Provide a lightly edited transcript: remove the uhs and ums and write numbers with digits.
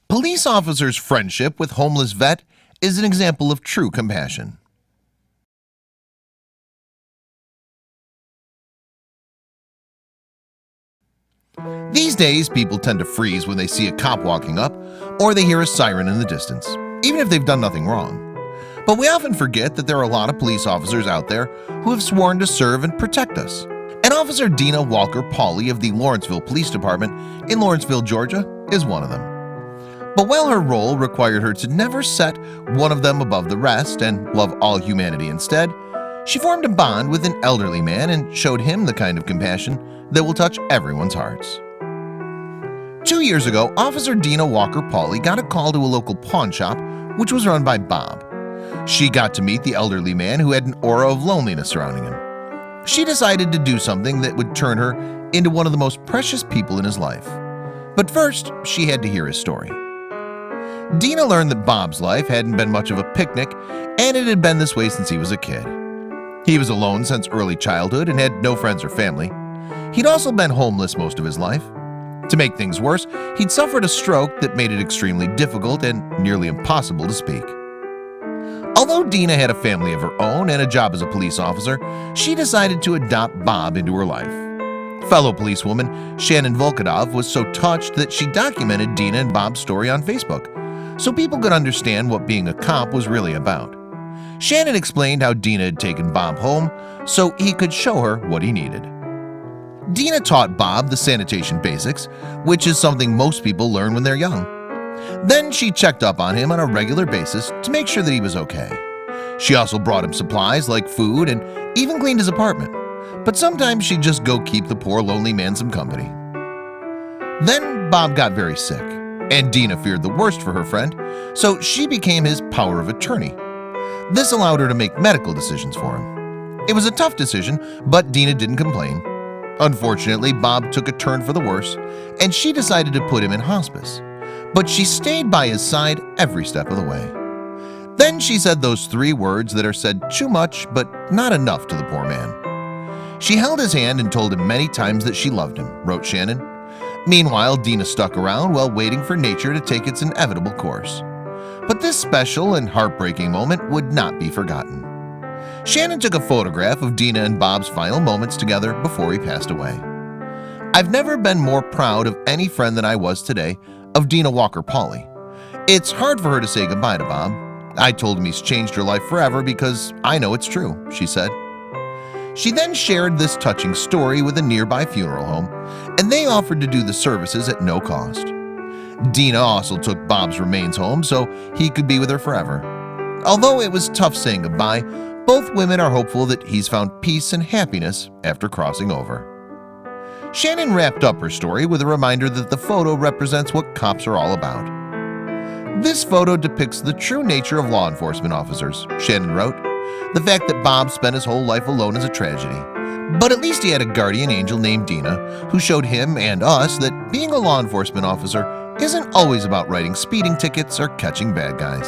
Police officer's friendship with homeless vet is an example of true compassion. These days, people tend to freeze when they see a cop walking up or they hear a siren in the distance, even if they've done nothing wrong. But we often forget that there are a lot of police officers out there who have sworn to serve and protect us. And Officer Dina Walker Pauley of the Lawrenceville Police Department in Lawrenceville, Georgia, is one of them. But while her role required her to never set one of them above the rest and love all humanity instead, she formed a bond with an elderly man and showed him the kind of compassion that will touch everyone's hearts. 2 years ago, Officer Dina Walker Pauley got a call to a local pawn shop which was run by Bob. She got to meet the elderly man who had an aura of loneliness surrounding him. She decided to do something that would turn her into one of the most precious people in his life. But first, she had to hear his story. Dina learned that Bob's life hadn't been much of a picnic, and it had been this way since he was a kid. He was alone since early childhood and had no friends or family. He'd also been homeless most of his life. To make things worse, he'd suffered a stroke that made it extremely difficult and nearly impossible to speak. Although Dina had a family of her own and a job as a police officer, she decided to adopt Bob into her life. Fellow policewoman Shannon Volkadov was so touched that she documented Dina and Bob's story on Facebook, so people could understand what being a cop was really about. Shannon explained how Dina had taken Bob home so he could show her what he needed. Dina taught Bob the sanitation basics, which is something most people learn when they're young. Then she checked up on him on a regular basis to make sure that he was okay. She also brought him supplies like food and even cleaned his apartment, but sometimes she'd just go keep the poor lonely man some company. Then Bob got very sick, and Dina feared the worst for her friend, so she became his power of attorney. This allowed her to make medical decisions for him. It was a tough decision, but Dina didn't complain. Unfortunately, Bob took a turn for the worse, and she decided to put him in hospice. But she stayed by his side every step of the way. Then she said those 3 words that are said too much but not enough to the poor man. She held his hand and told him many times that she loved him, wrote Shannon. Meanwhile, Dina stuck around while waiting for nature to take its inevitable course. But this special and heartbreaking moment would not be forgotten. Shannon took a photograph of Dina and Bob's final moments together before he passed away. I've never been more proud of any friend than I was today of Dina Walker Pauley. It's hard for her to say goodbye to Bob. I told him he's changed her life forever because I know it's true, she said. She then shared this touching story with a nearby funeral home, and they offered to do the services at no cost. Dina also took Bob's remains home so he could be with her forever. Although it was tough saying goodbye, both women are hopeful that he's found peace and happiness after crossing over. Shannon wrapped up her story with a reminder that the photo represents what cops are all about. This photo depicts the true nature of law enforcement officers, Shannon wrote. The fact that Bob spent his whole life alone is a tragedy. But at least he had a guardian angel named Dina who showed him and us that being a law enforcement officer isn't always about writing speeding tickets or catching bad guys.